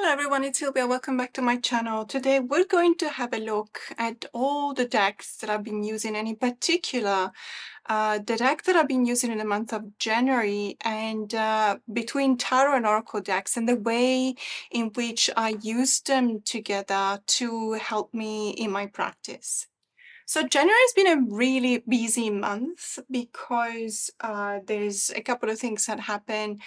Hello everyone, it's Silvia. Welcome back to my channel. Today we're going to have a look at all the decks that I've been using, and in particular the deck that I've been using in the month of January, and between tarot and oracle decks, and the way in which I use them together to help me in my practice. So January has been a really busy month because there's a couple of things that happen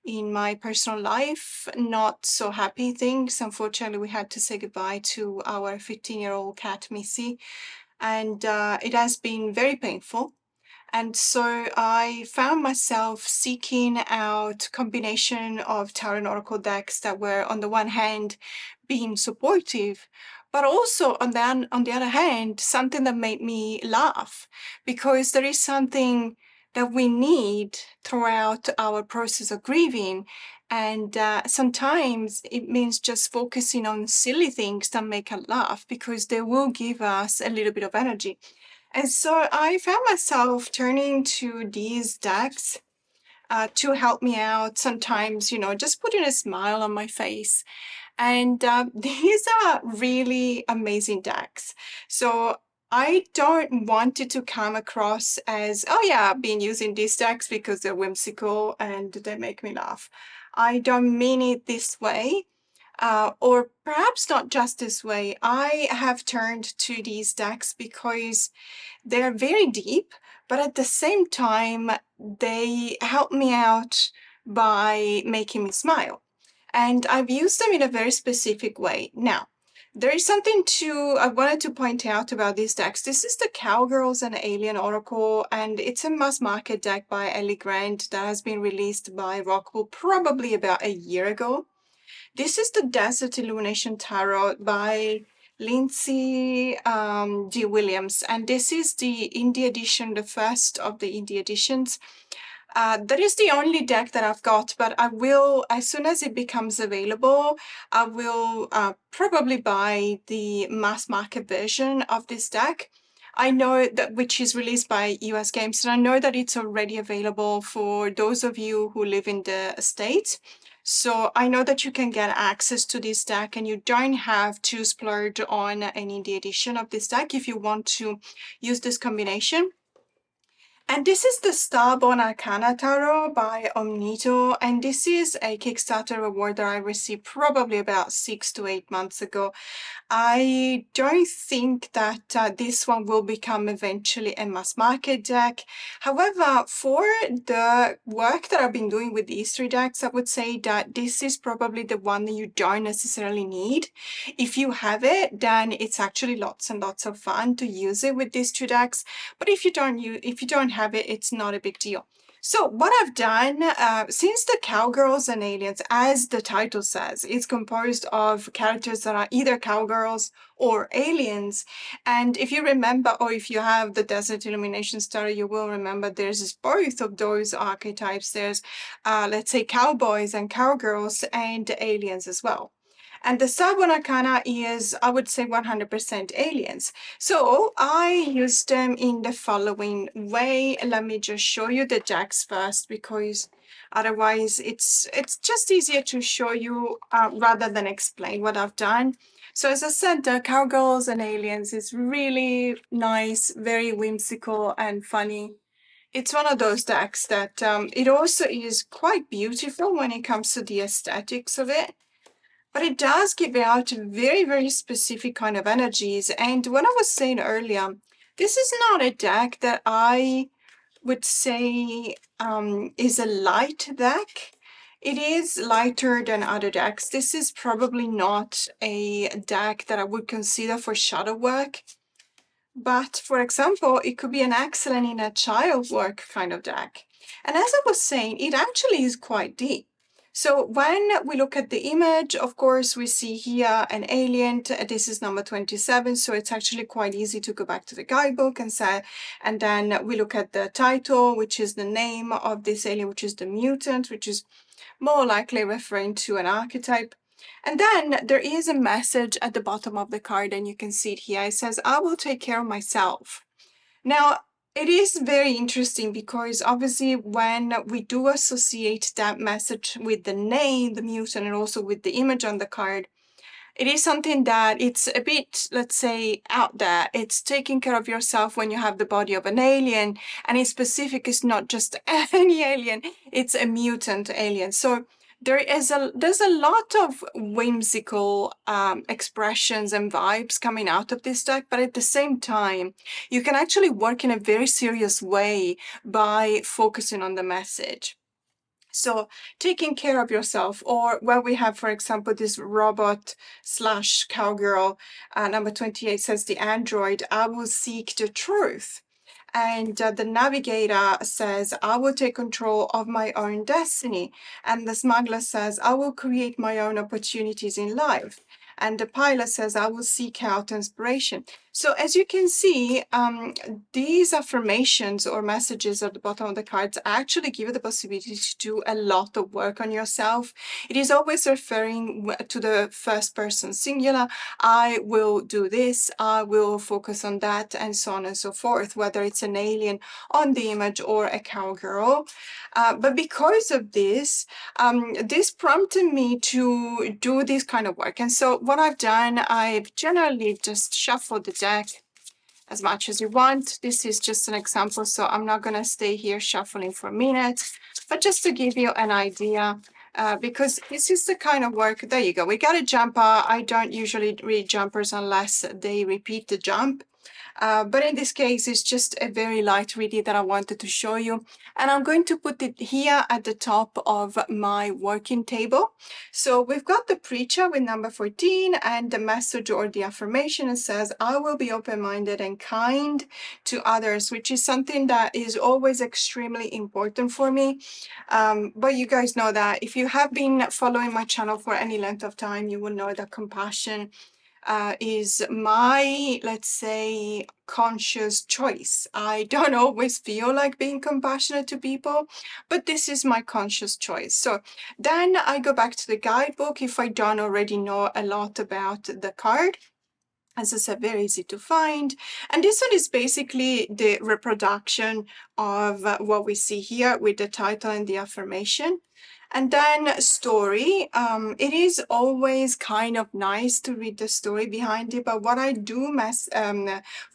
in my personal life, not so happy things. Unfortunately, we had to say goodbye to our 15-year-old cat, Missy, and it has been very painful. And so I found myself seeking out combination of tarot and oracle decks that were, on the one hand, being supportive, but also on the other hand, something that made me laugh, because there is something that we need throughout our process of grieving. And sometimes it means just focusing on silly things that make us laugh, because they will give us a little bit of energy. And so I found myself turning to these decks to help me out. Sometimes, just putting a smile on my face. And these are really amazing decks. So I don't want it to come across as, oh yeah, I've been using these decks because they're whimsical and they make me laugh. I don't mean it this way. Or perhaps not just this way. I have turned to these decks because they're very deep, but at the same time, they help me out by making me smile. And I've used them in a very specific way. Now, there is something I wanted to point out about these decks. This is the Cowgirls and Alien Oracle, and it's a mass market deck by Ellie Grant that has been released by Rockwool probably about a year ago. This is the Desert Illumination Tarot by Lindsay D. Williams, and this is the indie edition, the first of the indie editions. That is the only deck that I've got, but I will, as soon as it becomes available, I will probably buy the mass market version of this deck. I know that, which is released by US Games, and I know that it's already available for those of you who live in the States. So I know that you can get access to this deck, and you don't have to splurge on an indie edition of this deck if you want to use this combination. And this is the Starborn Arcana Tarot by Omnito, and this is a Kickstarter award that I received probably about 6 to 8 months ago. I don't think that this one will become eventually a mass market deck. However, for the work that I've been doing with these three decks, I would say that this is probably the one that you don't necessarily need. If you have it, then it's actually lots and lots of fun to use it with these two decks. But if you don't have it, it's not a big deal. So what I've done, since the Cowgirls and Aliens, as the title says, is composed of characters that are either cowgirls or aliens. And if you remember, or if you have the Desert Illumination story, you will remember there's both of those archetypes. There's, let's say, cowboys and cowgirls, and aliens as well. And the Starborn Arcana is, I would say, 100% aliens. So I use them in the following way. Let me just show you the decks first, because otherwise it's just easier to show you rather than explain what I've done. So as I said, the Cowgirls and Aliens is really nice, very whimsical and funny. It's one of those decks that it also is quite beautiful when it comes to the aesthetics of it. But it does give out very, very specific kind of energies. And what I was saying earlier, this is not a deck that I would say is a light deck. It is lighter than other decks. This is probably not a deck that I would consider for shadow work. But for example, it could be an excellent in a child work kind of deck. And as I was saying, it actually is quite deep. So when we look at the image, of course, we see here an alien. This is number 27, so it's actually quite easy to go back to the guidebook and say, and then we look at the title, which is the name of this alien, which is the mutant, which is more likely referring to an archetype. And then there is a message at the bottom of the card, and you can see it here. It says, I will take care of myself. Now, It is very interesting because obviously when we do associate that message with the name, the mutant, and also with the image on the card, it is something that it's a bit, let's say, out there. It's taking care of yourself when you have the body of an alien, and in specific, it's not just any alien, it's a mutant alien. So there's a lot of whimsical expressions and vibes coming out of this deck, but at the same time, you can actually work in a very serious way by focusing on the message. So taking care of yourself, or where we have, for example, this robot slash cowgirl, number 28 says the android, I will seek the truth. And the navigator says, I will take control of my own destiny. And the smuggler says, I will create my own opportunities in life. And the pilot says, I will seek out inspiration. So as you can see, these affirmations or messages at the bottom of the cards actually give you the possibility to do a lot of work on yourself. It is always referring to the first person singular. I will do this, I will focus on that, and so on and so forth, whether it's an alien on the image or a cowgirl. But because of this, this prompted me to do this kind of work. And so what I've done, I've generally just shuffled the deck as much as you want. This is just an example, so I'm not going to stay here shuffling for minutes, but just to give you an idea, because this is the kind of work. There you go. We got a jumper. I don't usually read jumpers unless they repeat the jump. But in this case, it's just a very light reading that I wanted to show you. And I'm going to put it here at the top of my working table. So we've got the preacher with number 14 and the message or the affirmation. It says, I will be open-minded and kind to others, which is something that is always extremely important for me. But you guys know that if you have been following my channel for any length of time, you will know that compassion is my, let's say, conscious choice. I don't always feel like being compassionate to people, but this is my conscious choice. So then I go back to the guidebook if I don't already know a lot about the card. As I said, very easy to find. And this one is basically the reproduction of what we see here with the title and the affirmation. And then story. It is always kind of nice to read the story behind it, but what I do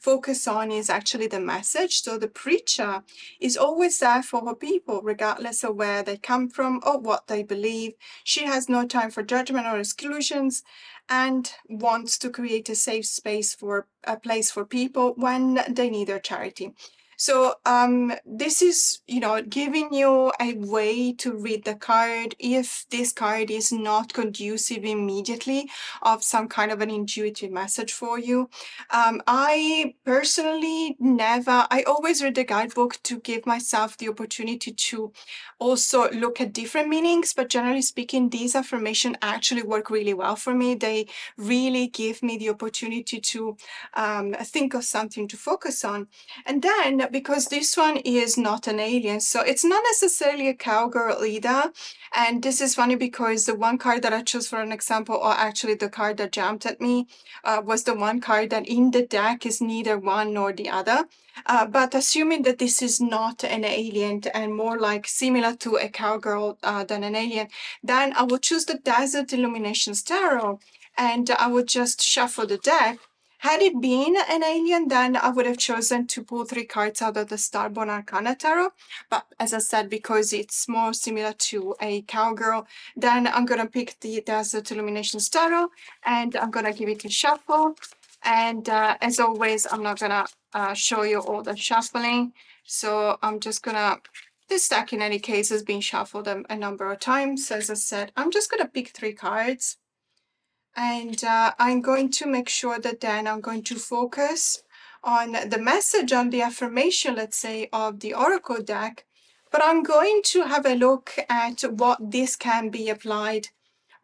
focus on is actually the message. So the preacher is always there for her people, regardless of where they come from or what they believe. She has no time for judgment or exclusions, and wants to create a safe space for a place for people when they need their charity. So this is, giving you a way to read the card if this card is not conducive immediately of some kind of an intuitive message for you. I personally I always read the guidebook to give myself the opportunity to also look at different meanings, but generally speaking, these affirmations actually work really well for me. They really give me the opportunity to think of something to focus on. And then, because this one is not an alien, so it's not necessarily a cowgirl either. And this is funny because the one card that I chose for an example, or actually the card that jumped at me, was the one card that in the deck is neither one nor the other. But assuming that this is not an alien and more like similar to a cowgirl than an alien, then I would choose the Desert Illuminations Tarot, and I would just shuffle the deck. Had it been an alien, then I would have chosen to pull 3 cards out of the Starborn Arcana Tarot. But as I said, because it's more similar to a cowgirl, then I'm going to pick the Desert Illuminations Tarot, and I'm going to give it a shuffle. And as always, I'm not going to show you all the shuffling. So I'm just going to, this deck in any case has been shuffled a number of times. As I said, I'm just going to pick 3 cards. And I'm going to make sure that then I'm going to focus on the message, on the affirmation, let's say, of the Oracle deck. But I'm going to have a look at what this can be applied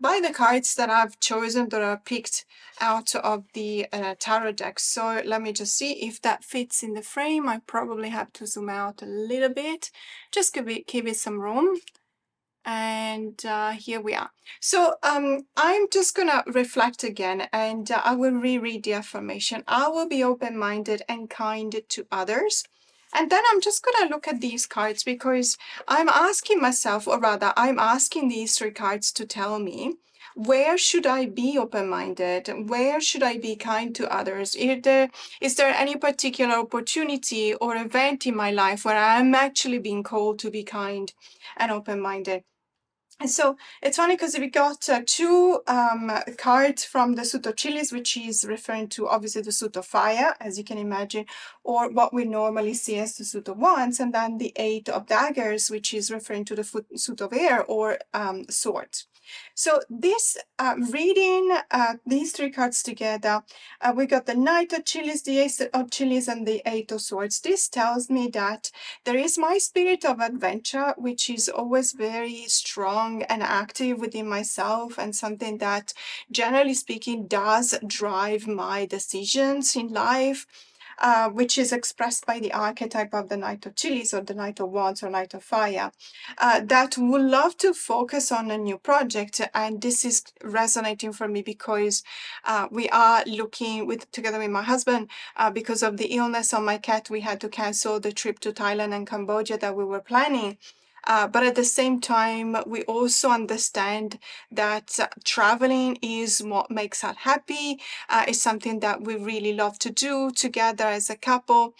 by the cards that I've chosen, that are picked out of the tarot deck. So let me just see if that fits in the frame. I probably have to zoom out a little bit. Just give it some room. And here we are. So I'm just going to reflect again, and I will reread the affirmation. I will be open-minded and kind to others. And then I'm just going to look at these cards because I'm asking myself, or rather, I'm asking these 3 cards to tell me, where should I be open-minded? Where should I be kind to others? Is there any particular opportunity or event in my life where I'm actually being called to be kind and open-minded? And so it's funny because we got 2 cards from the suit of chilies, which is referring to obviously the suit of fire, as you can imagine, or what we normally see as the suit of wands, and then the 8 of daggers, which is referring to the suit of air or swords. So this reading these 3 cards together, we got the Knight of Chilies, the Ace of Chilies, and the 8 of Swords. This tells me that there is my spirit of adventure, which is always very strong and active within myself, and something that, generally speaking, does drive my decisions in life. Which is expressed by the archetype of the Knight of Chilies or the Knight of Wands or Knight of Fire, that would love to focus on a new project. And this is resonating for me because we are looking together with my husband, because of the illness of my cat, we had to cancel the trip to Thailand and Cambodia that we were planning. But at the same time, we also understand that traveling is what makes us happy. It's something that we really love to do together as a couple.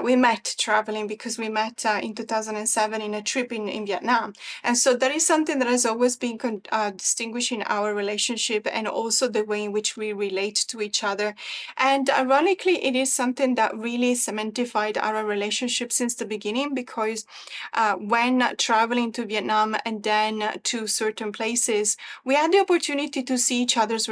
We met traveling because we met in 2007 in a trip in Vietnam. And so that is something that has always been distinguishing our relationship, and also the way in which we relate to each other. And ironically, it is something that really cementified our relationship since the beginning, because when traveling to Vietnam and then to certain places, we had the opportunity to see each other's,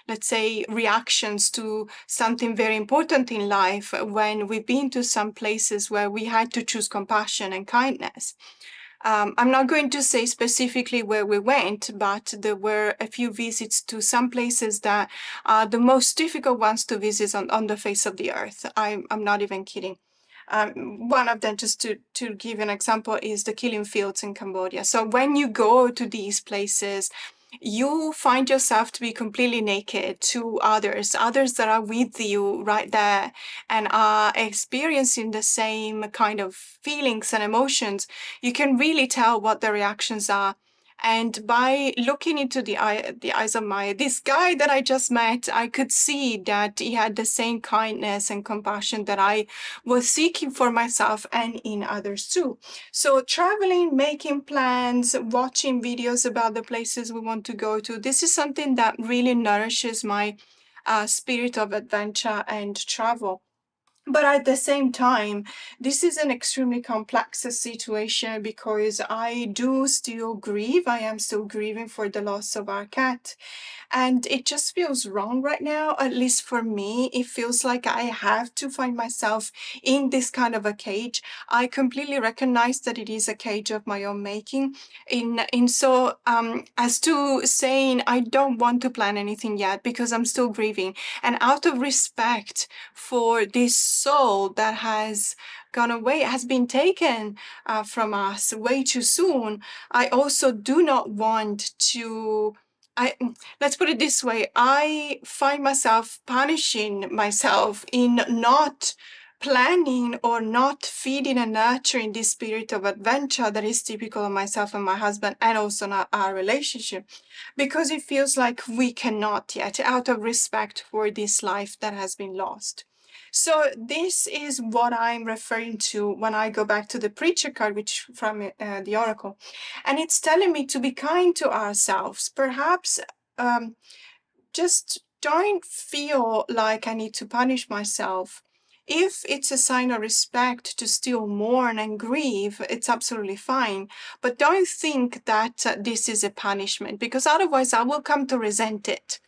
let's say, reactions to something very important in life when we've been to some places where we had to choose compassion and kindness. I'm not going to say specifically where we went, but there were a few visits to some places that are the most difficult ones to visit on the face of the earth. I'm not even kidding. One of them, just to give an example, is the killing fields in Cambodia. So when you go to these places, you find yourself to be completely naked to others that are with you right there and are experiencing the same kind of feelings and emotions. You can really tell what the reactions are. And by looking into the eyes of this guy that I just met, I could see that he had the same kindness and compassion that I was seeking for myself and in others too. So traveling, making plans, watching videos about the places we want to go to, this is something that really nourishes my spirit of adventure and travel. But at the same time, this is an extremely complex situation because I do still grieve. I am still grieving for the loss of our cat. And it just feels wrong right now, at least for me. It feels like I have to find myself in this kind of a cage. I completely recognize that it is a cage of my own making. As to saying I don't want to plan anything yet because I'm still grieving. And out of respect for this soul that has gone away, has been taken from us way too soon, I also do not want to. Let's put it this way, I find myself punishing myself in not planning or not feeding and nurturing this spirit of adventure that is typical of myself and my husband, and also in our relationship, because it feels like we cannot yet, out of respect for this life that has been lost. So this is what I'm referring to when I go back to the preacher card, which from the oracle, and it's telling me to be kind to ourselves. Perhaps just don't feel like I need to punish myself. If it's a sign of respect to still mourn and grieve, it's absolutely fine. But don't think that this is a punishment, because otherwise I will come to resent it.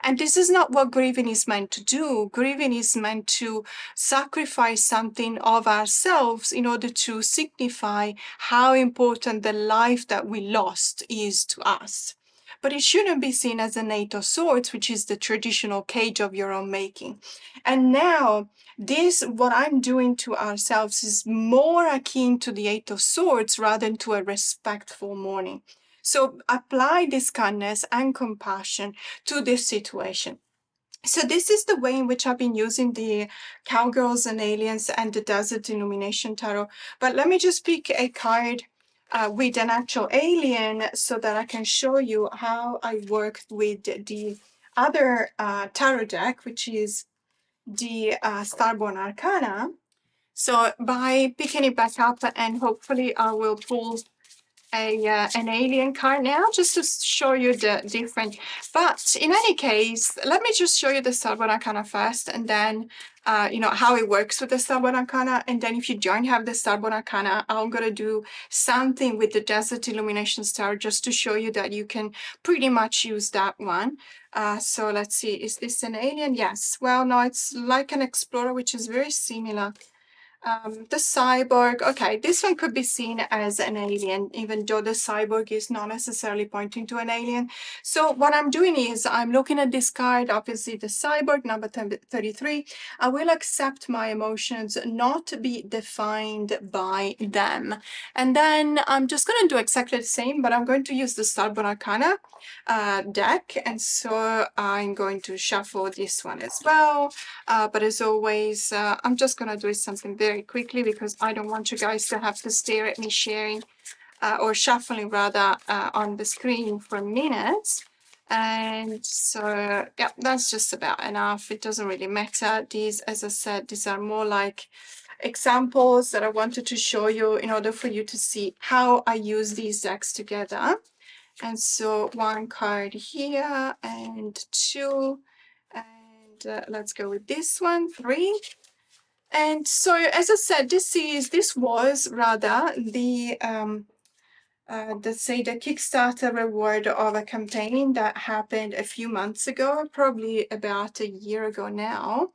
And this is not what grieving is meant to do. Grieving is meant to sacrifice something of ourselves in order to signify how important the life that we lost is to us. But it shouldn't be seen as an 8 of Swords, which is the traditional cage of your own making. And now, what I'm doing to ourselves is more akin to the 8 of Swords rather than to a respectful mourning. So apply this kindness and compassion to this situation. So this is the way in which I've been using the Cowgirls and Aliens and the Desert Illumination Tarot. But let me just pick a card with an actual alien so that I can show you how I worked with the other tarot deck, which is the Starborn Arcana. So by picking it back up, and hopefully I will pull an alien card now just to show you the different. But in any case, let me just show you the Starborn Arcana first, and then how it works with the Starborn Arcana. And then if you don't have the Starborn Arcana, I'm gonna do something with the Desert Illumination Star just to show you that you can pretty much use that one. So let's see, is this an alien? Yes. Well, no, it's like an explorer, which is very similar. The cyborg, okay, this one could be seen as an alien, even though the cyborg is not necessarily pointing to an alien. So what I'm doing is I'm looking at this card, obviously the cyborg, number 33. I will accept my emotions not to be defined by them. And then I'm just going to do exactly the same, but I'm going to use the Starborn Arcana deck. And so I'm going to shuffle this one as well. But as always, I'm just going to do something very quickly because I don't want you guys to have to stare at me sharing or shuffling rather on the screen for minutes. And so, yeah, that's just about enough. It doesn't really matter. These, as I said, these are more like examples that I wanted to show you in order for you to see how I use these decks together. And so one card here and two, and let's go with this one, 3. And so, as I said, this was rather the the Kickstarter reward of a campaign that happened a few months ago, probably about a year ago now.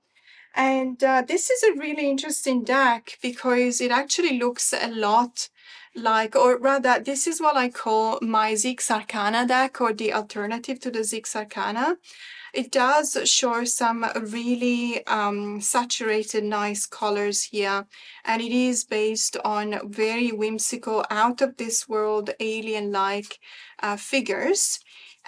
And this is a really interesting deck because it actually looks a lot like, or rather, this is what I call my Zix Arcana deck, or the alternative to the Zix Arcana. It does show some really saturated, nice colors here. And it is based on very whimsical, out of this world, alien-like figures.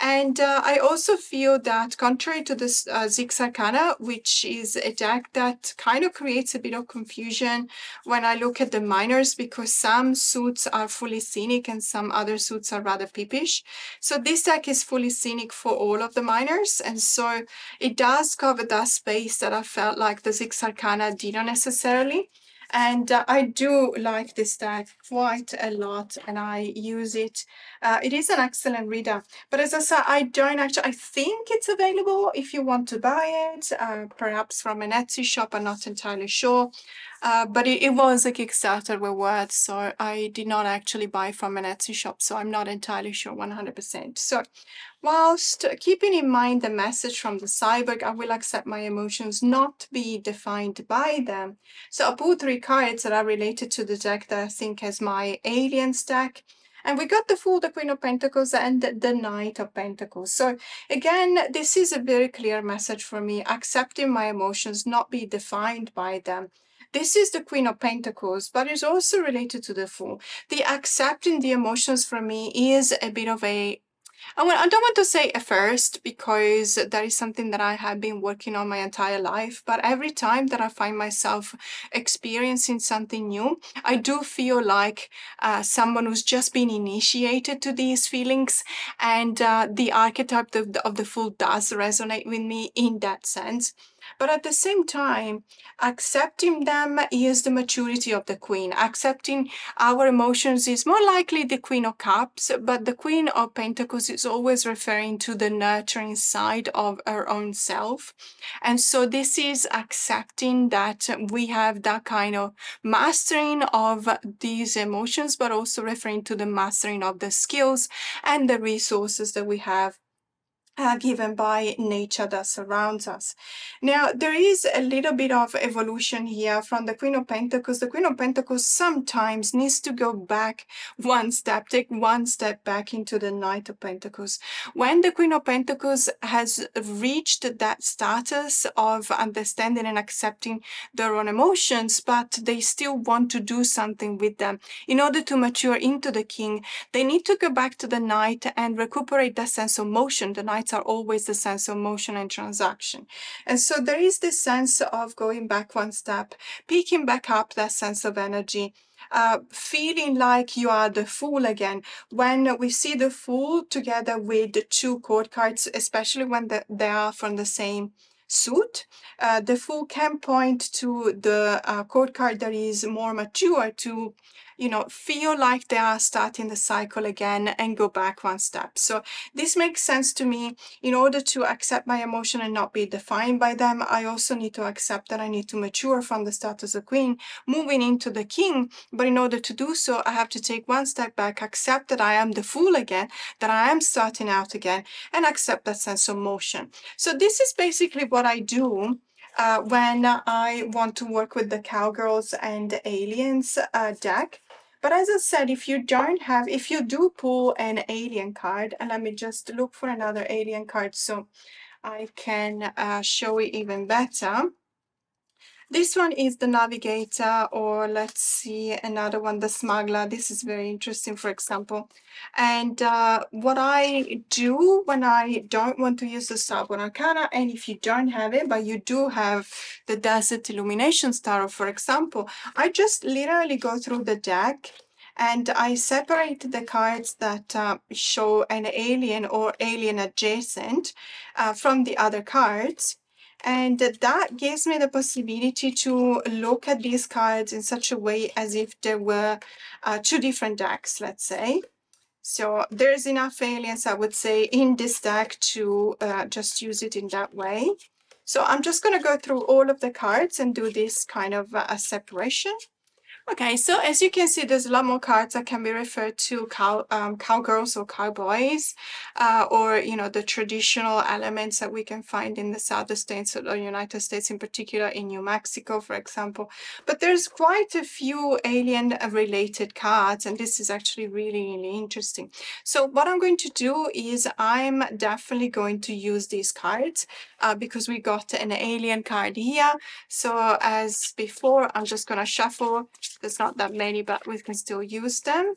And I also feel that contrary to this Zix Arcana, which is a deck that kind of creates a bit of confusion when I look at the minors, because some suits are fully scenic and some other suits are rather peepish. So this deck is fully scenic for all of the minors. And so it does cover that space that I felt like the Zix Arcana didn't necessarily. And I do like this deck quite a lot, and I use it. It is an excellent reader. But as I said, I think it's available if you want to buy it, perhaps from an Etsy shop. I'm not entirely sure. But it was a Kickstarter reward, so I did not actually buy from an Etsy shop, so I'm not entirely sure 100%. So whilst keeping in mind the message from the cyborg, I will accept my emotions not to be defined by them. So I pulled 3 cards that are related to the deck that I think has my aliens deck. And we got the Fool, the Queen of Pentacles, and the Knight of Pentacles. So again, this is a very clear message for me, accepting my emotions, not be defined by them. This is the Queen of Pentacles, but it's also related to the Fool. The accepting the emotions for me is a bit of a, I don't want to say a first, because that is something that I have been working on my entire life. But every time that I find myself experiencing something new, I do feel like someone who's just been initiated to these feelings. And the archetype of the Fool does resonate with me in that sense. But at the same time, accepting them is the maturity of the Queen. Accepting our emotions is more likely the Queen of Cups, but the Queen of Pentacles is always referring to the nurturing side of our own self. And so this is accepting that we have that kind of mastering of these emotions, but also referring to the mastering of the skills and the resources that we have given by nature that surrounds us. Now, there is a little bit of evolution here from the Queen of Pentacles. The Queen of Pentacles sometimes needs to go back one step, take one step back into the Knight of Pentacles. When the Queen of Pentacles has reached that status of understanding and accepting their own emotions, but they still want to do something with them, in order to mature into the King, they need to go back to the Knight and recuperate that sense of motion. The Knight's cards are always the sense of motion and transaction. And so there is this sense of going back one step, picking back up that sense of energy, feeling like you are the Fool again. When we see the Fool together with the two court cards, especially when they are from the same suit, the Fool can point to the court card that is more mature to, feel like they are starting the cycle again and go back one step. So this makes sense to me. In order to accept my emotion and not be defined by them, I also need to accept that I need to mature from the status of queen, moving into the king. But in order to do so, I have to take one step back, accept that I am the Fool again, that I am starting out again, and accept that sense of motion. So this is basically what I do when I want to work with the Cowgirls and Aliens deck. But as I said, if you do pull an alien card, and let me just look for another alien card so I can show it even better. This one is the Navigator, or let's see, another one, the Smuggler. This is very interesting, for example. And what I do when I don't want to use the Starborn Arcana, and if you don't have it, but you do have the Desert Illumination Star, for example, I just literally go through the deck and I separate the cards that show an alien or alien adjacent from the other cards. And that gives me the possibility to look at these cards in such a way as if there were two different decks, let's say. So there's enough aliens, I would say, in this deck to just use it in that way. So I'm just going to go through all of the cards and do this kind of a separation. Okay, so as you can see, there's a lot more cards that can be referred to cowgirls or cowboys, or, the traditional elements that we can find in the southern states of the United States, in particular in New Mexico, for example. But there's quite a few alien-related cards, and this is actually really, really interesting. So what I'm going to do is I'm definitely going to use these cards because we got an alien card here. So as before, I'm just going to shuffle. There's not that many, but we can still use them.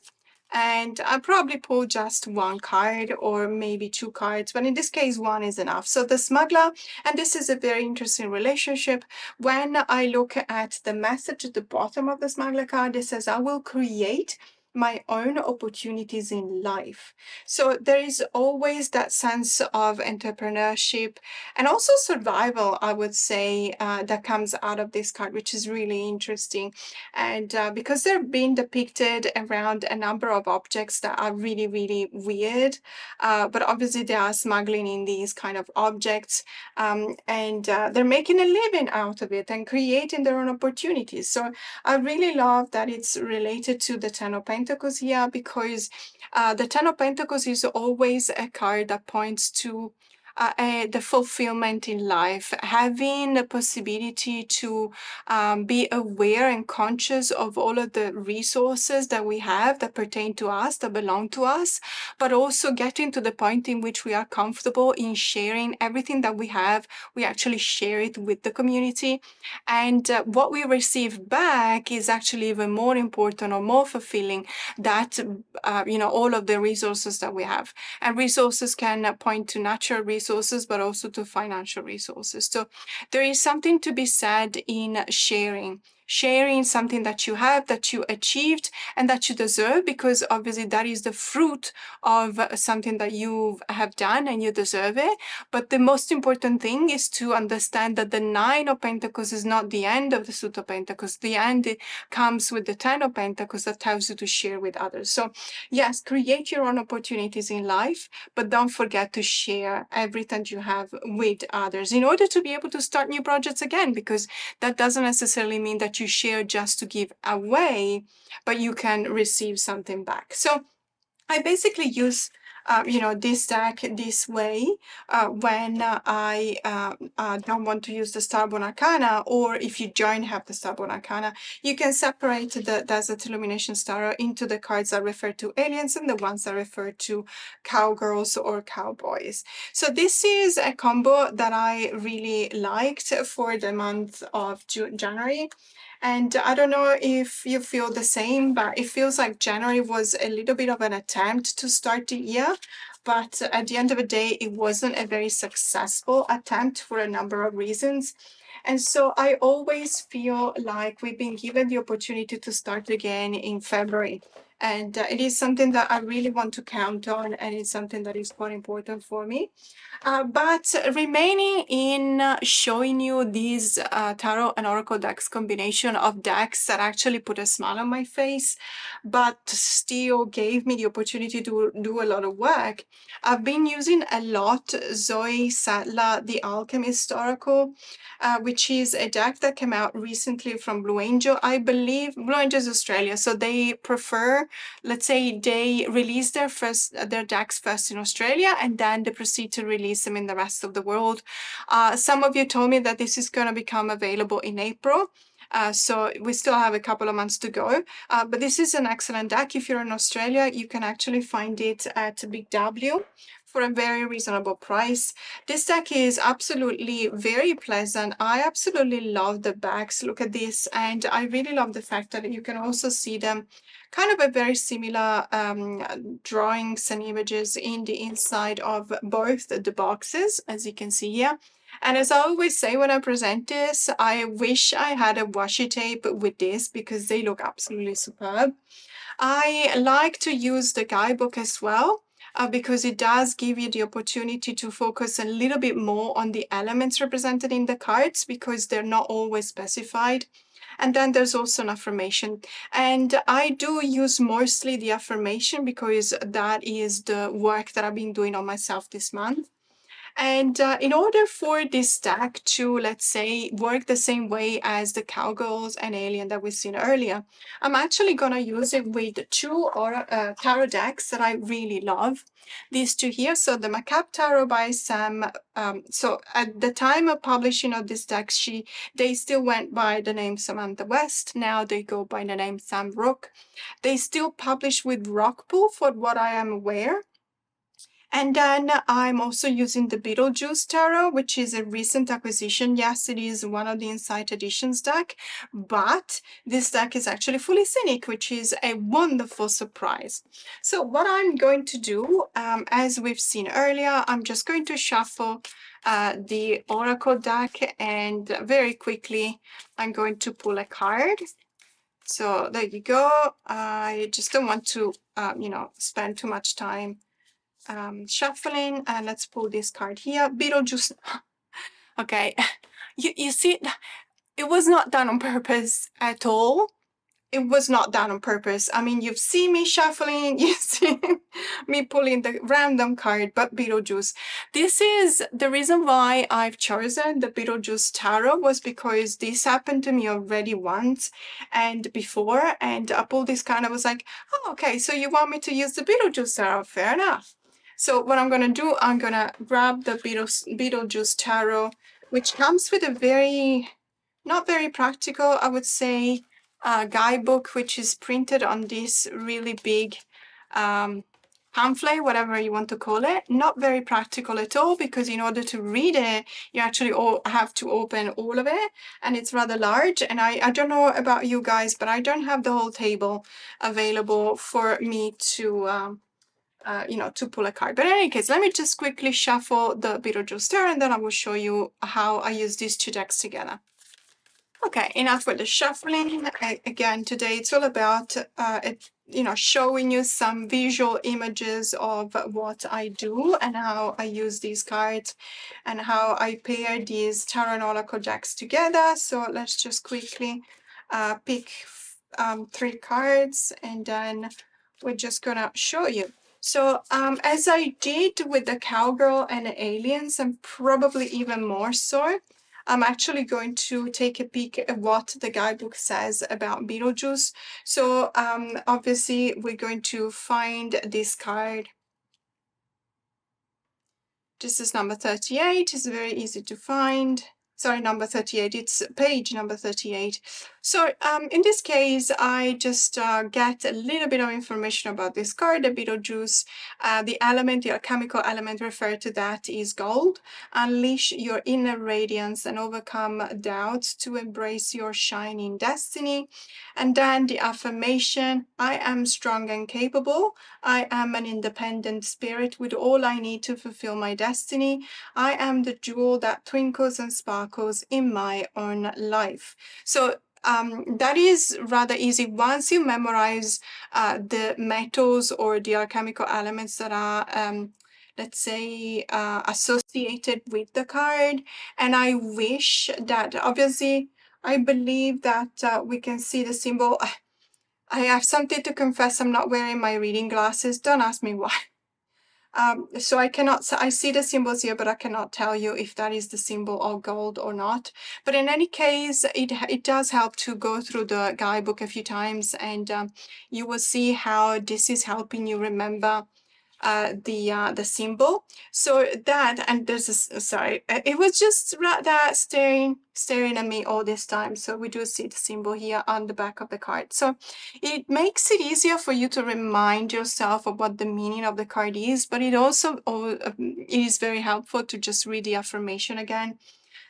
And I probably pull just one card or maybe two cards, but in this case, one is enough. So the Smuggler, and this is a very interesting relationship. When I look at the message at the bottom of the Smuggler card, it says, I will create my own opportunities in life. So there is always that sense of entrepreneurship and also survival, I would say, that comes out of this card, which is really interesting. And because they're being depicted around a number of objects that are really, really weird, but obviously they are smuggling in these kind of objects, and they're making a living out of it and creating their own opportunities. So I really love that it's related to the Ten of Pentacles here, because the Ten of Pentacles is always a card that points to the fulfillment in life, having the possibility to be aware and conscious of all of the resources that we have that pertain to us, that belong to us, but also getting to the point in which we are comfortable in sharing everything that we have. We actually share it with the community. And what we receive back is actually even more important or more fulfilling, that, all of the resources that we have. And resources can point to natural resources, but also to financial resources. So there is something to be said in sharing something that you have, that you achieved, and that you deserve, because obviously that is the fruit of something that you have done and you deserve it. But the most important thing is to understand that the Nine of Pentacles is not the end of the Suit of Pentacles. The end comes with the Ten of Pentacles that tells you to share with others. So yes, create your own opportunities in life, but don't forget to share everything you have with others in order to be able to start new projects again, because that doesn't necessarily mean that you share just to give away, but you can receive something back. So I basically use this deck this way when I don't want to use the Starborn Arcana, or if you don't have the Starborn Arcana, you can separate the Desert Illumination Star into the cards that refer to aliens and the ones that refer to cowgirls or cowboys. So this is a combo that I really liked for the month of January. And I don't know if you feel the same, but it feels like January was a little bit of an attempt to start the year. but at the end of the day, it wasn't a very successful attempt for a number of reasons. And so I always feel like we've been given the opportunity to start again in February. And it is something that I really want to count on, and it's something that is quite important for me. But remaining in showing you these tarot and oracle decks combination of decks that actually put a smile on my face, but still gave me the opportunity to do a lot of work. I've been using a lot Zoe Sadler, The Alchemist Oracle, which is a deck that came out recently from Blue Angel. I believe Blue Angel is Australia, so they prefer, let's say they release their decks first in Australia, and then they proceed to release them in the rest of the world. Some of you told me that this is going to become available in April. So we still have a couple of months to go. But this is an excellent deck. If you're in Australia, you can actually find it at Big W for a very reasonable price. This deck is absolutely very pleasant. I absolutely love the backs. Look at this. And I really love the fact that you can also see them kind of a very similar drawings and images in the inside of both the boxes, as you can see here. And as I always say when I present this, I wish I had a washi tape with this because they look absolutely superb. I like to use the guidebook as well because it does give you the opportunity to focus a little bit more on the elements represented in the cards because they're not always specified. And then there's also an affirmation. And I do use mostly the affirmation because that is the work that I've been doing on myself this month. And in order for this deck to, let's say, work the same way as the Cowgirls and Alien that we've seen earlier, I'm actually going to use it with two tarot decks that I really love. These two here, so the Macabre Tarot by Sam. So at the time of publishing of this deck, they still went by the name Samantha West. Now they go by the name Sam Rook. They still publish with Rockpool, for what I am aware. And then I'm also using the Beetlejuice Tarot, which is a recent acquisition. Yes, it is one of the Insight Editions deck, but this deck is actually fully scenic, which is a wonderful surprise. So what I'm going to do, as we've seen earlier, I'm just going to shuffle the Oracle deck, and very quickly I'm going to pull a card. So there you go. I just don't want to, spend too much time shuffling, and let's pull this card here. Beetlejuice. Okay, you see, it was not done on purpose at all. It was not done on purpose. I mean, you've seen me shuffling, you've seen me pulling the random card, but Beetlejuice. This is the reason why I've chosen the Beetlejuice Tarot, was because this happened to me already once and before, and I pulled this card and I was like, oh, okay, so you want me to use the Beetlejuice Tarot? Fair enough. So what I'm going to do, I'm going to grab the Beetlejuice Tarot, which comes with a not very practical, I would say, guidebook, which is printed on this really big pamphlet, whatever you want to call it. Not very practical at all, because in order to read it, you actually have to open all of it, and it's rather large. And I don't know about you guys, but I don't have the whole table available for me to to pull a card. But in any case, let me just quickly shuffle the Beetlejuice Tarot, and then I will show you how I use these two decks together. Okay, enough with the shuffling. Again, today it's all about showing you some visual images of what I do and how I use these cards and how I pair these tarot and oracle decks together. So let's just quickly pick 3 cards, and then we're just gonna show you. So as I did with the Cowgirl and the Aliens, and probably even more so, I'm actually going to take a peek at what the guidebook says about Beetlejuice. So obviously we're going to find this card. This is number 38. It's very easy to find. Sorry, number 38. It's page number 38. So in this case, I just get a little bit of information about this card, the Beetlejuice. The element, the alchemical element referred to that is gold. Unleash your inner radiance and overcome doubts to embrace your shining destiny. And then the affirmation, I am strong and capable. I am an independent spirit with all I need to fulfill my destiny. I am the jewel that twinkles and sparkles in my own life. So that is rather easy. Once you memorize the metals or the alchemical elements that are, let's say, associated with the card, and I wish that obviously I believe that we can see the symbol. I have something to confess. I'm not wearing my reading glasses. Don't ask me why. So I cannot, I see the symbols here, but I cannot tell you if that is the symbol of gold or not. But in any case, it does help to go through the guidebook a few times, and you will see how this is helping you remember the symbol. So that, and there's a, sorry, it was just that staring at me all this time. So we do see the symbol here on the back of the card. So it makes it easier for you to remind yourself of what the meaning of the card is, but it also is very helpful to just read the affirmation again.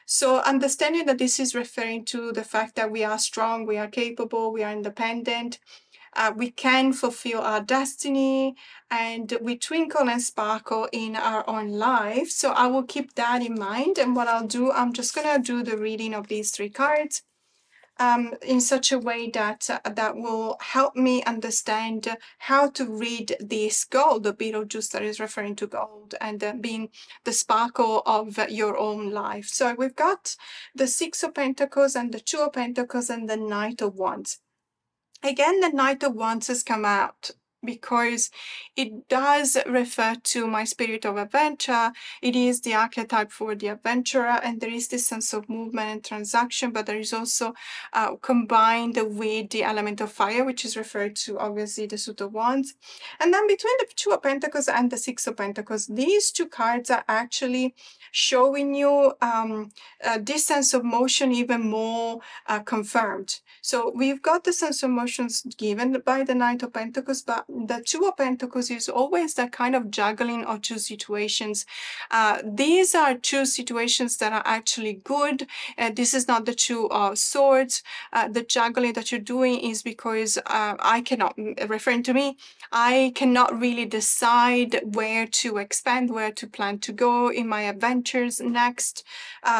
So understanding that this is referring to the fact that we are strong, we are capable, we are independent, we can fulfill our destiny, and we twinkle and sparkle in our own life. So I will keep that in mind. And what I'll do, I'm just going to do the reading of these 3 cards in such a way that that will help me understand how to read this gold, the Beetlejuice that is referring to gold, and being the sparkle of your own life. So we've got the 6 of Pentacles and the 2 of Pentacles and the Knight of Wands. Again, the Knight of Wands has come out because it does refer to my spirit of adventure. It is the archetype for the adventurer, and there is this sense of movement and transaction, but there is also combined with the element of fire, which is referred to obviously the Suit of Wands. And then between the 2 of Pentacles and the 6 of Pentacles, these 2 cards are actually showing you this sense of motion even more confirmed. So we've got the sense of emotions given by the Knight of Pentacles, but the 2 of Pentacles is always that kind of juggling of 2 situations. These are 2 situations that are actually good. This is not the 2 of Swords. The juggling that you're doing is because I cannot, referring to me, I cannot really decide where to expand, where to plan to go in my adventures next.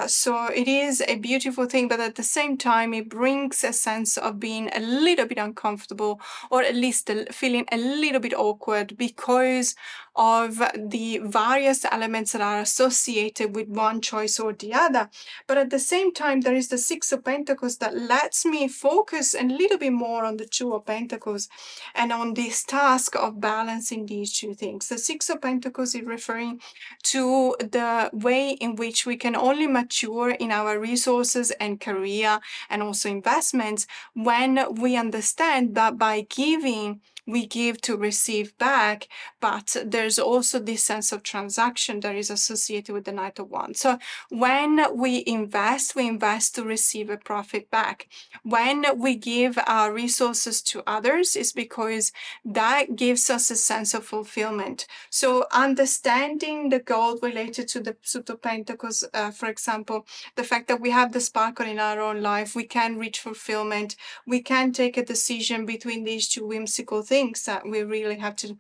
So it is a beautiful thing, but at the same time, it brings a sense of being a little bit uncomfortable, or at least feeling a little bit awkward because of the various elements that are associated with one choice or the other. But at the same time, there is the 6 of Pentacles that lets me focus a little bit more on the 2 of Pentacles and on this task of balancing these 2 things. The 6 of Pentacles is referring to the way in which we can only mature in our resources and career and also investments when we understand that by giving, we give to receive back, but there's also this sense of transaction that is associated with the Knight of Wands. So when we invest to receive a profit back. When we give our resources to others, it's because that gives us a sense of fulfillment. So understanding the goal related to the Suit of Pentacles, for example, the fact that we have the sparkle in our own life, we can reach fulfillment, we can take a decision between these 2 whimsical things that we really have to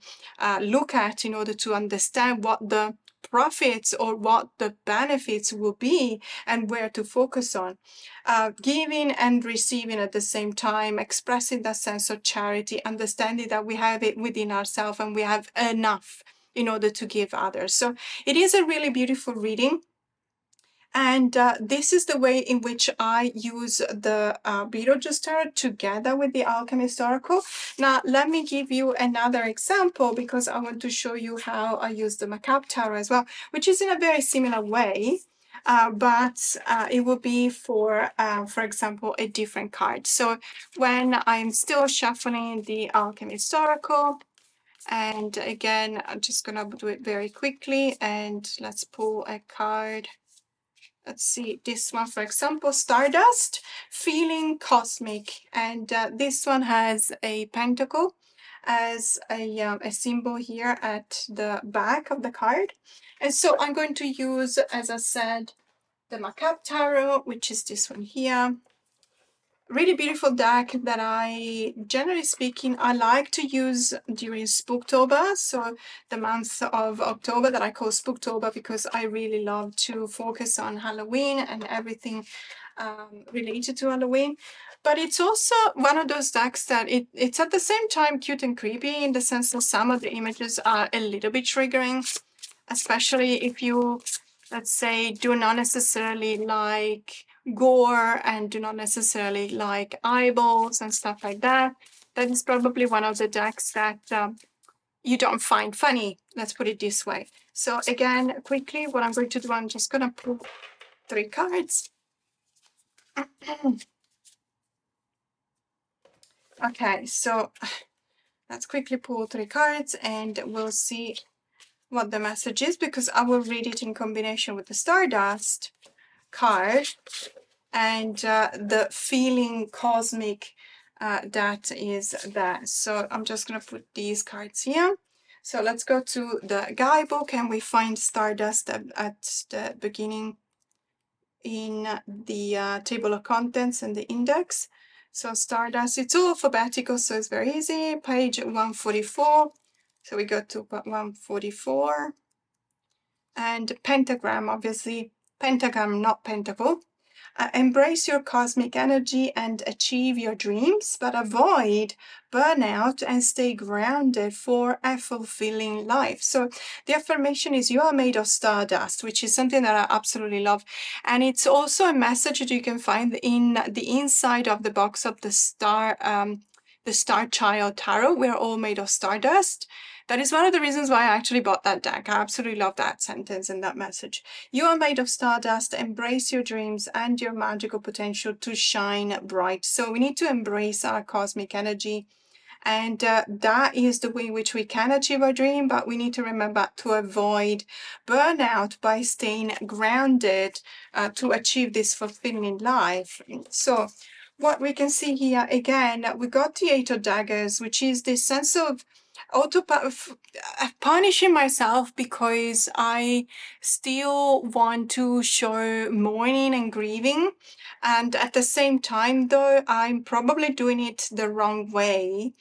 look at in order to understand what the profits or what the benefits will be and where to focus on. Giving and receiving at the same time, expressing that sense of charity, understanding that we have it within ourselves and we have enough in order to give others. So it is a really beautiful reading. And this is the way in which I use the Beetlejuice Tarot together with the Alchemist Oracle. Now, let me give you another example because I want to show you how I use the Macabre Tarot as well, which is in a very similar way. But it will be for example, a different card. So when I'm still shuffling the Alchemist Oracle, and again, I'm just going to do it very quickly, and let's pull a card let's see, this one, for example, Stardust, feeling cosmic. And this one has a pentacle as a symbol here at the back of the card. And so I'm going to use, as I said, the Macabre Tarot, which is this one here. Really beautiful deck that I, generally speaking, I like to use during Spooktober. So the month of October that I call Spooktober, because I really love to focus on Halloween and everything related to Halloween. But it's also one of those decks that it's at the same time cute and creepy, in the sense that some of the images are a little bit triggering, especially if you, let's say, do not necessarily like gore and do not necessarily like eyeballs and stuff like that. That is probably one of the decks that you don't find funny. Let's put it this way. So again, quickly, what I'm going to do, I'm just going to pull 3 cards. Okay, so let's quickly pull 3 cards and we'll see what the message is, because I will read it in combination with the Stardust card and the feeling cosmic that is there. So I'm just going to put these cards here. So let's go to the guidebook, and we find Stardust at the beginning in the table of contents and the index. So Stardust, it's all alphabetical, so it's very easy. Page 144. So we go to 144. And pentagram, obviously, pentagram, not pentacle. Embrace your cosmic energy and achieve your dreams, but avoid burnout and stay grounded for a fulfilling life. So the affirmation is, you are made of stardust, which is something that I absolutely love. And it's also a message that you can find in the inside of the box of the Star Child Tarot. We're all made of stardust. That is one of the reasons why I actually bought that deck. I absolutely love that sentence and that message. You are made of stardust. Embrace your dreams and your magical potential to shine bright. So we need to embrace our cosmic energy. And that is the way in which we can achieve our dream, but we need to remember to avoid burnout by staying grounded to achieve this fulfilling life. So what we can see here, again, we got the 8 of Daggers, which is this sense of punishing myself because I still want to show mourning and grieving. And at the same time, though, I'm probably doing it the wrong way.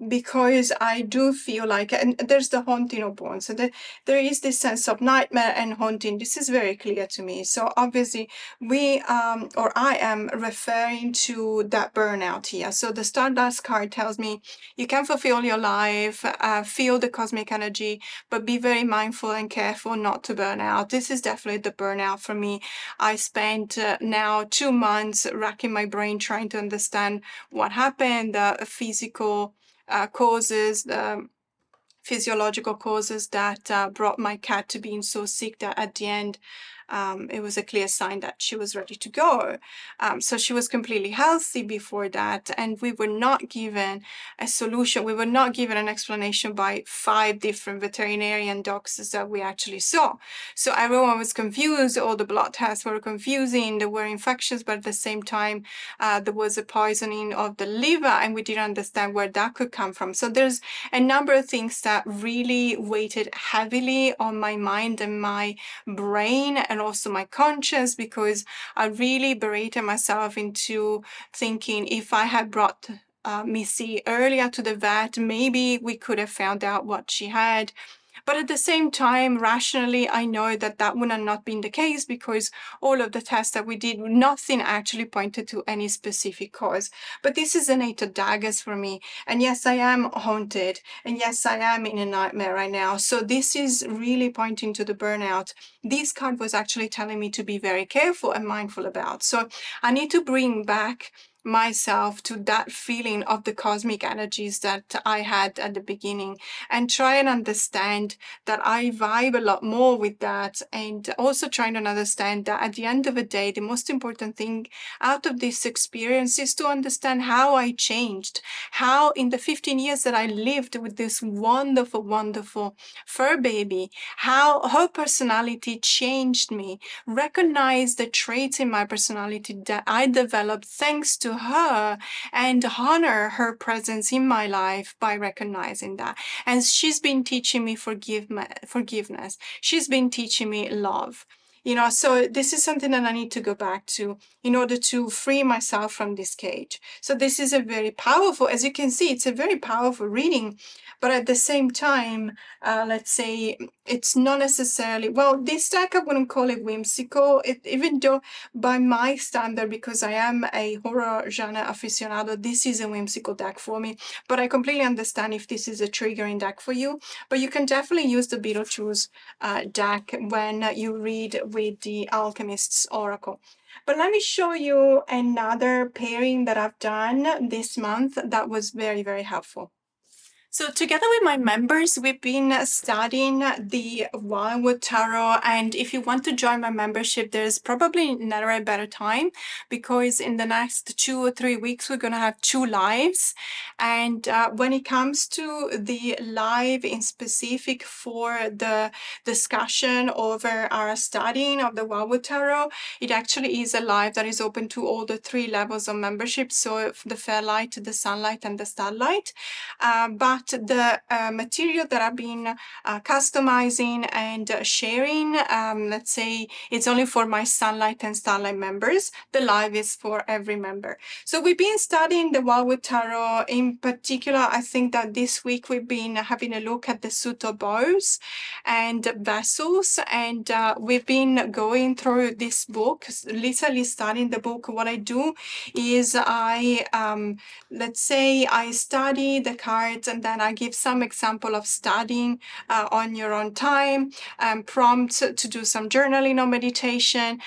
Because I do feel like, and there's the haunting of born, so there is this sense of nightmare and haunting. This is very clear to me. So obviously I am referring to that burnout here. So the Stardust card tells me you can fulfill your life, feel the cosmic energy, but be very mindful and careful not to burn out. This is definitely the burnout for me. I spent now 2 months racking my brain trying to understand what happened, the physical causes, the physiological causes that brought my cat to being so sick that at the end it was a clear sign that she was ready to go. So she was completely healthy before that, and we were not given a solution. We were not given an explanation by 5 different veterinarian doctors that we actually saw. So everyone was confused. All the blood tests were confusing. There were infections, but at the same time, there was a poisoning of the liver, and we didn't understand where that could come from. So there's a number of things that really weighted heavily on my mind and my brain, and also my conscience, because I really berated myself into thinking if I had brought Missy earlier to the vet, maybe we could have found out what she had. But at the same time, rationally, I know that that would have not been the case, because all of the tests that we did, nothing actually pointed to any specific cause. But this is an 8 of Daggers for me. And yes, I am haunted. And yes, I am in a nightmare right now. So this is really pointing to the burnout. This card was actually telling me to be very careful and mindful about. So I need to bring back myself to that feeling of the cosmic energies that I had at the beginning, and try and understand that I vibe a lot more with that, and also trying to understand that at the end of the day, the most important thing out of this experience is to understand how I changed, how in the 15 years that I lived with this wonderful, wonderful fur baby, how her personality changed me, recognize the traits in my personality that I developed thanks to her, and honor her presence in my life by recognizing that. And she's been teaching me forgiveness. She's been teaching me love. So this is something that I need to go back to in order to free myself from this cage. So this is a very powerful, as you can see, it's a very powerful reading, but at the same time, let's say it's not necessarily, well, this deck, I wouldn't call it whimsical, even though by my standard, because I am a horror genre aficionado, this is a whimsical deck for me, but I completely understand if this is a triggering deck for you. But you can definitely use the Beetlejuice deck when you read with the Alchemist's Oracle. But let me show you another pairing that I've done this month that was very, very helpful. So together with my members, we've been studying the Wildwood Tarot. And if you want to join my membership, there's probably never a better time, because in the next 2 or 3 weeks, we're going to have 2 lives. And when it comes to the live in specific for the discussion over our studying of the Wildwood Tarot, it actually is a live that is open to all the 3 levels of membership. So the Fairlight, the Sunlight, and the Starlight. But the material that I've been customizing and sharing, let's say it's only for my Sunlight and Starlight members. The live is for every member. So we've been studying the Wildwood Tarot. In particular, I think that this week we've been having a look at the suit of bows and vessels, and we've been going through this book, literally studying the book. What I do is let's say I study the cards, and then I give some example of studying on your own time, prompts to do some journaling or meditation.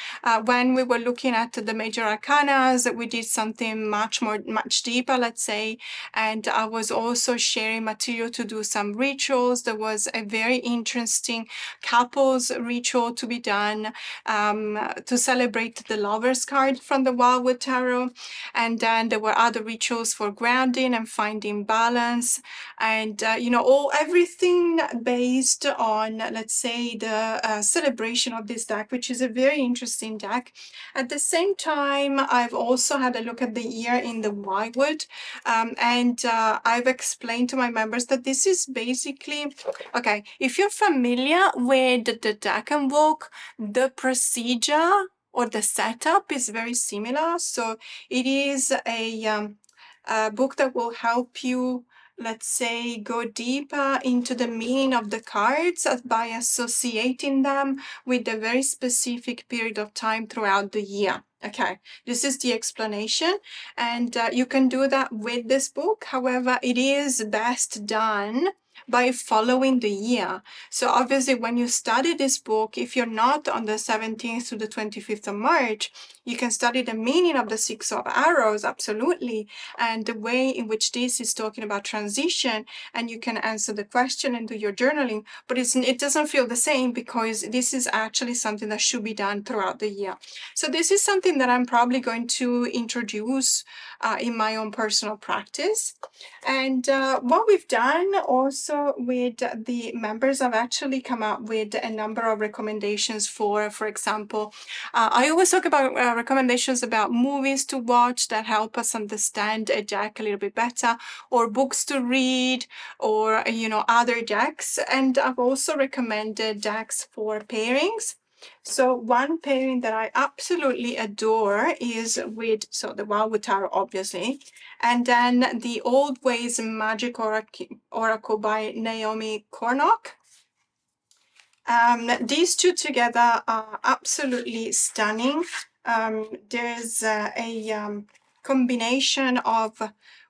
When we were looking at the major arcanas, we did something much deeper, let's say, and I was also sharing material to do some rituals. There was a very interesting couples ritual to be done to celebrate the Lovers card from the Wildwood Tarot. And then there were other rituals for grounding and finding balance, and everything based on, let's say, the celebration of this deck, which is a very interesting deck. At the same time, I've also had a look at the year in the Wildwood, and I've explained to my members that this is basically, okay, if you're familiar with the deck and walk, the procedure or the setup is very similar. So it is a book that will help you, let's say, go deeper into the meaning of the cards by associating them with a very specific period of time throughout the year. Okay, this is the explanation, and you can do that with this book. However, it is best done by following the year. So obviously, when you study this book, if you're not on the 17th to the 25th of March, you can study the meaning of the Six of Arrows, absolutely, and the way in which this is talking about transition, and you can answer the question and do your journaling, but it doesn't feel the same, because this is actually something that should be done throughout the year. So this is something that I'm probably going to introduce in my own personal practice. And what we've done also with the members, I've actually come up with a number of recommendations for example, I always talk about recommendations about movies to watch that help us understand a deck a little bit better, or books to read, or other decks. And I've also recommended decks for pairings. So one pairing that I absolutely adore is with the Wildwood Tarot, obviously, and then the Old Ways Magic Oracle by Naomi Cornock. These two together are absolutely stunning. There's a combination of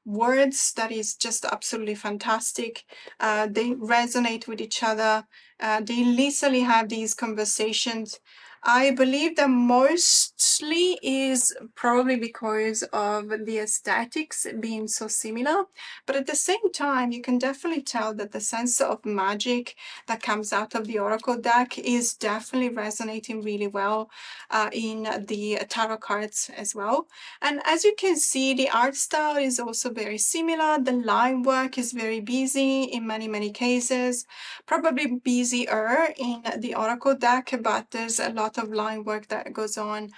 words that is just absolutely fantastic. They resonate with each other. They literally have these conversations. I believe that most mostly is probably because of the aesthetics being so similar, but at the same time, you can definitely tell that the sense of magic that comes out of the Oracle deck is definitely resonating really well in the tarot cards as well. And as you can see, the art style is also very similar. The line work is very busy in many cases, probably busier in the Oracle deck, but there's a lot of line work that goes on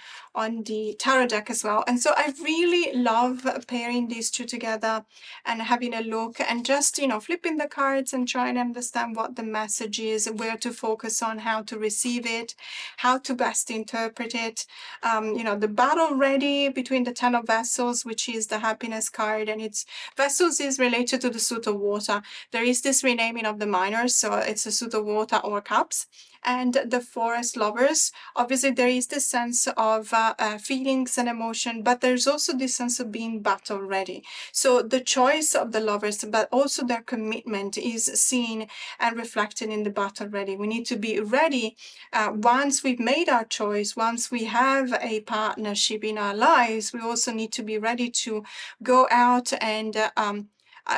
the tarot deck as well. And so I really love pairing these two together and having a look and just, flipping the cards and trying to understand what the message is, where to focus on, how to receive it, how to best interpret it. The battle ready between the Ten of Vessels, which is the happiness card, and its vessels is related to the suit of water. There is this renaming of the minors, so it's a suit of water or cups. And the forest lovers, obviously there is this sense of feelings and emotion, but there's also this sense of being battle ready. So the choice of the lovers, but also their commitment, is seen and reflected in the battle ready. We need to be ready once we've made our choice, once we have a partnership in our lives. We also need to be ready to go out and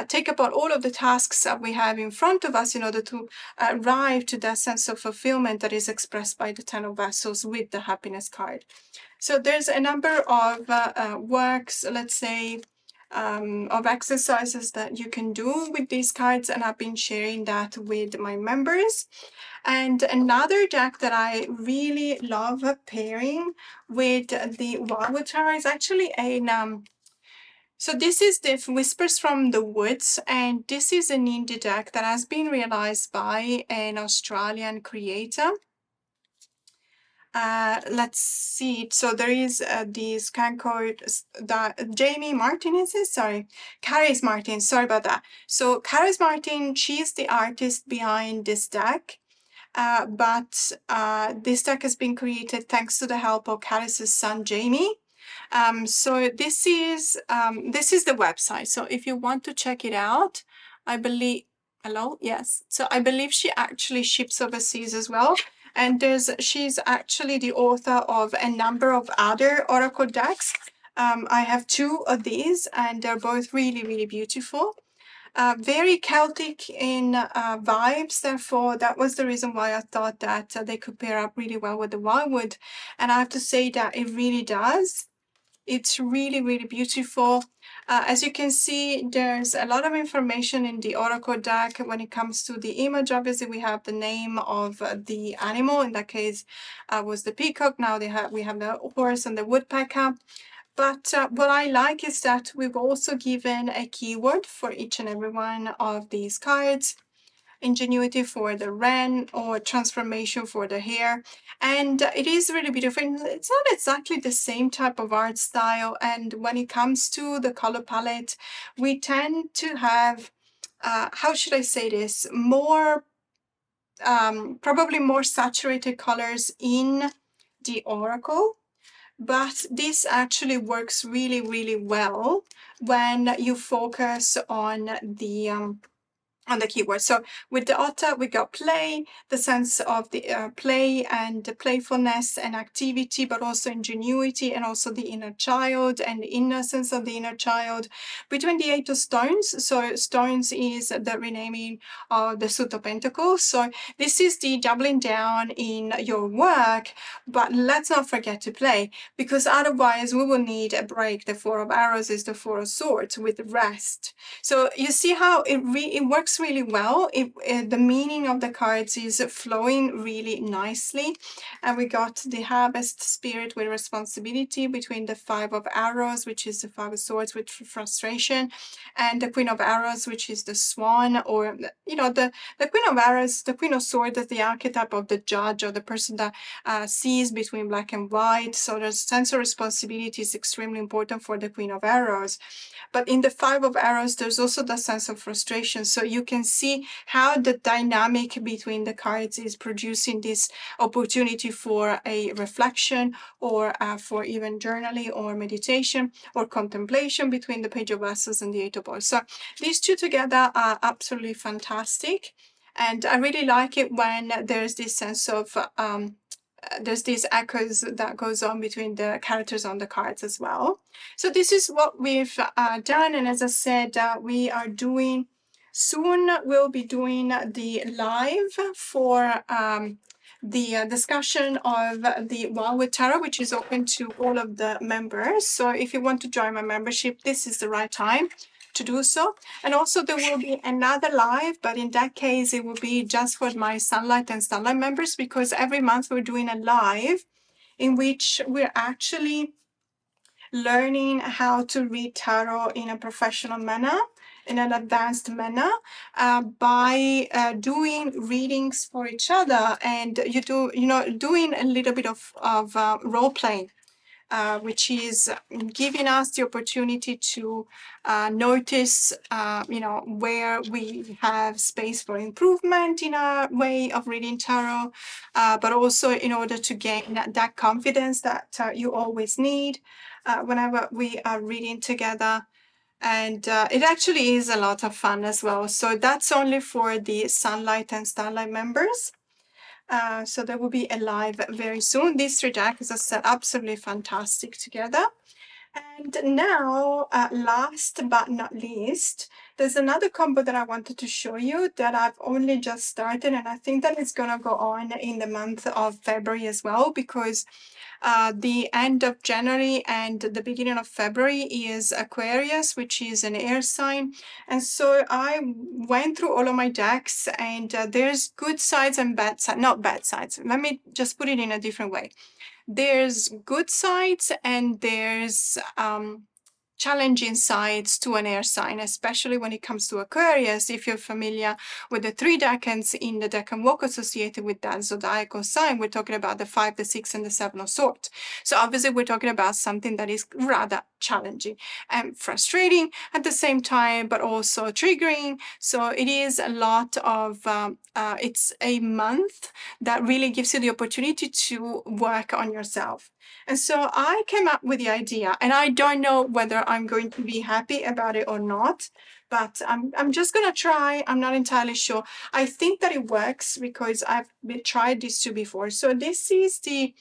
take upon all of the tasks that we have in front of us in order to arrive to that sense of fulfillment that is expressed by the Ten of Vessels with the happiness card. So there's a number of works, let's say, of exercises that you can do with these cards, and I've been sharing that with my members. And another deck that I really love pairing with the Wildwood Tarot is actually so this is the Whispers from the Woods, and this is an indie deck that has been realized by an Australian creator. Let's see. So there is this code that Jamie Martinez is, Caris Martin, sorry about that. So Caris Martin, she's the artist behind this deck. But this deck has been created thanks to the help of Caris's son, Jamie. So this is the website. So if you want to check it out, I believe, hello, yes. So I believe she actually ships overseas as well. And she's actually the author of a number of other Oracle decks. I have two of these, and they're both really beautiful. Very Celtic in vibes, therefore that was the reason why I thought that they could pair up really well with the Wildwood. And I have to say that it really does. It's really beautiful. As you can see, there's a lot of information in the Oracle deck. When it comes to the image, obviously we have the name of the animal. In that case, was the peacock. Now we have the horse and the woodpecker. But what I like is that we've also given a keyword for each and every one of these cards. Ingenuity for the wren, or transformation for the hare. And it is really beautiful. It's not exactly the same type of art style. And when it comes to the color palette, we tend to have, how should I say this, more, probably more saturated colors in the Oracle. But this actually works really well when you focus on the keyword. So with the otter, we got play, the sense of the play and the playfulness and activity, but also ingenuity, and also the inner child and the innocence of the inner child. Between the Eight of Stones, so stones is the renaming of the Suit of Pentacles. So this is the doubling down in your work, but let's not forget to play, because otherwise we will need a break. The Four of Arrows is the Four of Swords with rest. So you see how it works really well. The meaning of the cards is flowing really nicely. And we got the Harvest Spirit with responsibility between the Five of Arrows, which is the Five of Swords with frustration, and the Queen of Arrows, which is the Swan, or the Queen of Arrows, the Queen of Swords is the archetype of the judge, or the person that sees between black and white. So the sense of responsibility is extremely important for the Queen of Arrows. But in the Five of Arrows, there's also the sense of frustration. So you can see how the dynamic between the cards is producing this opportunity for a reflection, or for even journaling or meditation or contemplation between the Page of Vessels and the Eight of Wands. So these two together are absolutely fantastic. And I really like it when there's this sense of there's these echoes that goes on between the characters on the cards as well. So this is what we've done, and as I said, we are doing soon. We'll be doing the live for the discussion of the Wow with Tarot, which is open to all of the members. So if you want to join my membership, this is the right time to do so. And also there will be another live, but in that case, it will be just for my Sunlight and Starlight members, because every month we're doing a live in which we're actually learning how to read tarot in a professional manner, in an advanced manner, by doing readings for each other, and doing a little bit of role playing. Which is giving us the opportunity to notice, where we have space for improvement in our way of reading tarot, but also in order to gain that confidence that you always need whenever we are reading together. And it actually is a lot of fun as well. So that's only for the Sunlight and Starlight members. So there will be a live very soon. These three decks are set absolutely fantastic together. And now, last but not least, there's another combo that I wanted to show you that I've only just started, and I think that it's going to go on in the month of February as well, because the end of January and the beginning of February is Aquarius, which is an air sign. And so I went through all of my decks, and there's good sides and bad sides, not bad sides. Let me just put it in a different way. There's good sides and there's challenging sides to an air sign, especially when it comes to Aquarius. If you're familiar with the 3 decans in the Decan Walk associated with that zodiacal sign, we're talking about the 5, the 6, and the 7 of Swords. So obviously we're talking about something that is rather challenging and frustrating at the same time, but also triggering. So it is a lot of, it's a month that really gives you the opportunity to work on yourself. And so I came up with the idea, and I don't know whether I'm going to be happy about it or not, but I'm just going to try. I'm not entirely sure. I think that it works because I've tried these two before. So this is the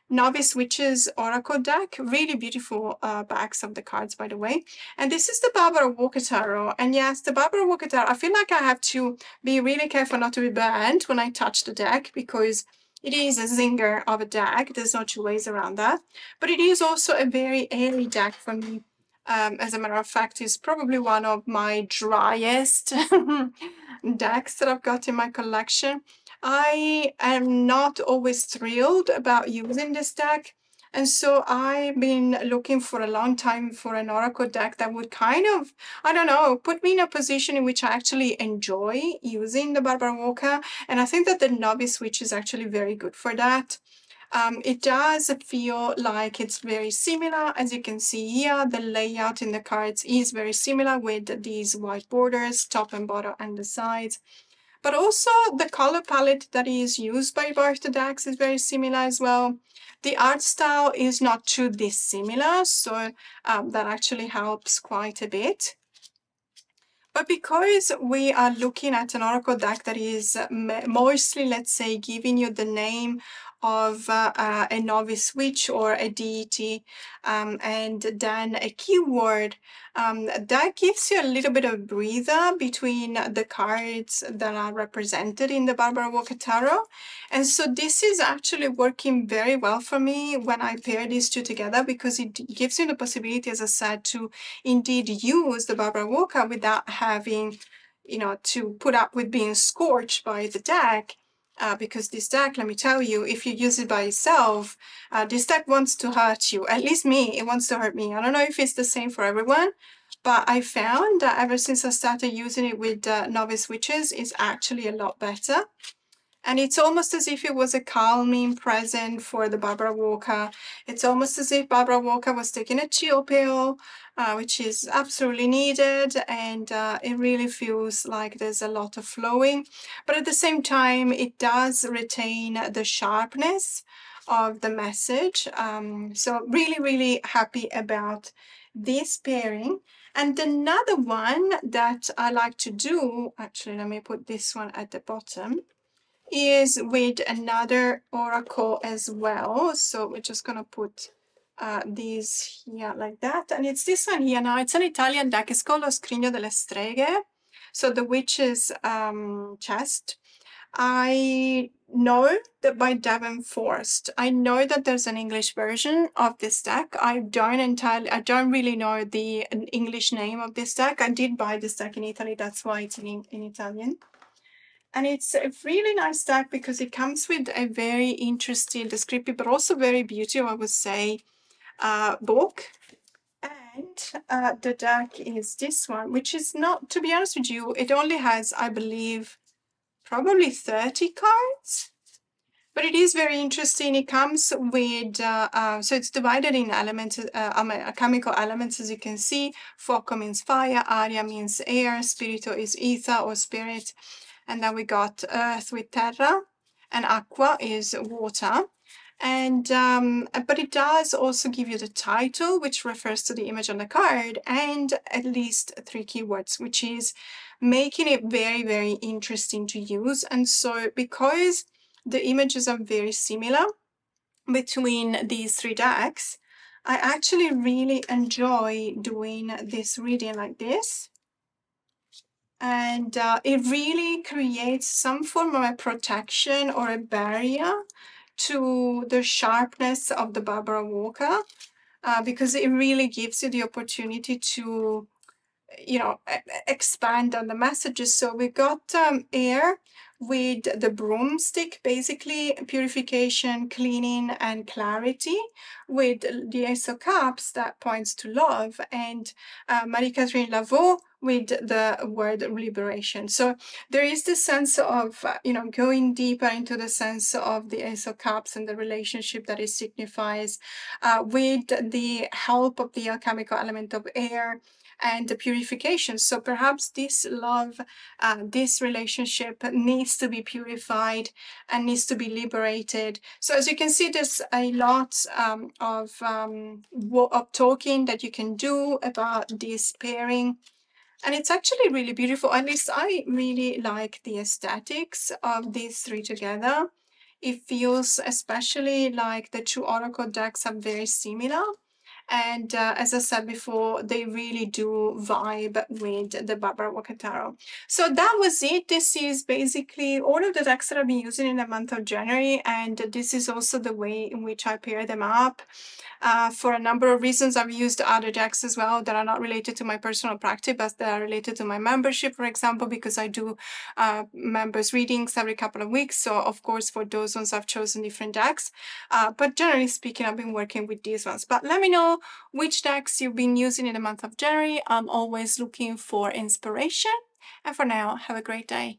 Novice Witches Oracle deck. Really beautiful backs of the cards, by the way. And this is the Barbara Walker Tarot. And yes, the Barbara Walker Tarot, I feel like I have to be really careful not to be burned when I touch the deck, because it is a zinger of a deck. There's no two ways around that. But it is also a very airy deck for me. As a matter of fact, it's probably one of my driest decks that I've got in my collection. I am not always thrilled about using this deck. And so I've been looking for a long time for an Oracle deck that would kind of, I don't know, put me in a position in which I actually enjoy using the Barbara Walker. And I think that the Novice Witch is actually very good for that. It does feel like it's very similar. As you can see here, the layout in the cards is very similar with these white borders, top and bottom and the sides. But also the color palette that is used by both the decks is very similar as well. The art style is not too dissimilar, so that actually helps quite a bit. But because we are looking at an Oracle deck that is mostly, let's say, giving you the name of a novice witch or a deity, and then a keyword, that gives you a little bit of breather between the cards that are represented in the Barbara Walker Tarot. And so this is actually working very well for me when I pair these two together, because it gives you the possibility, as I said, to indeed use the Barbara Walker without having, to put up with being scorched by the deck. Because this deck, let me tell you, if you use it by itself, this deck wants to hurt you. At least me, it wants to hurt me. I don't know if it's the same for everyone, but I found that ever since I started using it with Novice Witches, it's actually a lot better. And it's almost as if it was a calming present for the Barbara Walker. It's almost as if Barbara Walker was taking a chill pill, which is absolutely needed. And it really feels like there's a lot of flowing. But at the same time, it does retain the sharpness of the message. So really, really happy about this pairing. And another one that I like to do, actually, let me put this one at the bottom, is with another oracle as well. So we're just gonna put these here like that. And it's this one here now. It's an Italian deck. It's called Lo Scrigno delle Streghe. So the witch's chest. I know that by Devon Forst. I know that there's an English version of this deck. I don't really know the English name of this deck. I did buy this deck in Italy. That's why it's in Italian. And it's a really nice deck because it comes with a very interesting, descriptive, but also very beautiful, I would say, book. And the deck is this one, which is not, to be honest with you, it only has, I believe, probably 30 cards. But it is very interesting. It comes with, so it's divided in elements, chemical elements, as you can see. Fuoco means fire, aria means air, spirito is ether or spirit. And then we got earth with terra, and aqua is water. And but it does also give you the title, which refers to the image on the card, and at least 3 keywords, which is making it very, very interesting to use. And so because the images are very similar between these 3 decks, I actually really enjoy doing this reading like this. And it really creates some form of a protection or a barrier to the sharpness of the Barbara Walker, because it really gives you the opportunity to, expand on the messages. So we got air with the broomstick, basically purification, cleaning, and clarity, with the Ace of Cups that points to love, and Marie-Catherine Laveau with the word liberation. So there is this sense of, going deeper into the sense of the Ace of Cups and the relationship that it signifies, with the help of the alchemical element of air and the purification. So perhaps this love, this relationship needs to be purified and needs to be liberated. So as you can see, there's a lot of talking that you can do about this pairing. And it's actually really beautiful. At least I really like the aesthetics of these 3 together. It feels especially like the 2 oracle decks are very similar. And as I said before, they really do vibe with the Barbara Walker Tarot. So that was it. This is basically all of the decks that I've been using in the month of January. And this is also the way in which I pair them up. For a number of reasons, I've used other decks as well that are not related to my personal practice, but that are related to my membership, for example, because I do members readings every couple of weeks. So of course, for those ones, I've chosen different decks. But generally speaking, I've been working with these ones. But let me know which decks you've been using in the month of January. I'm always looking for inspiration. And for now, have a great day.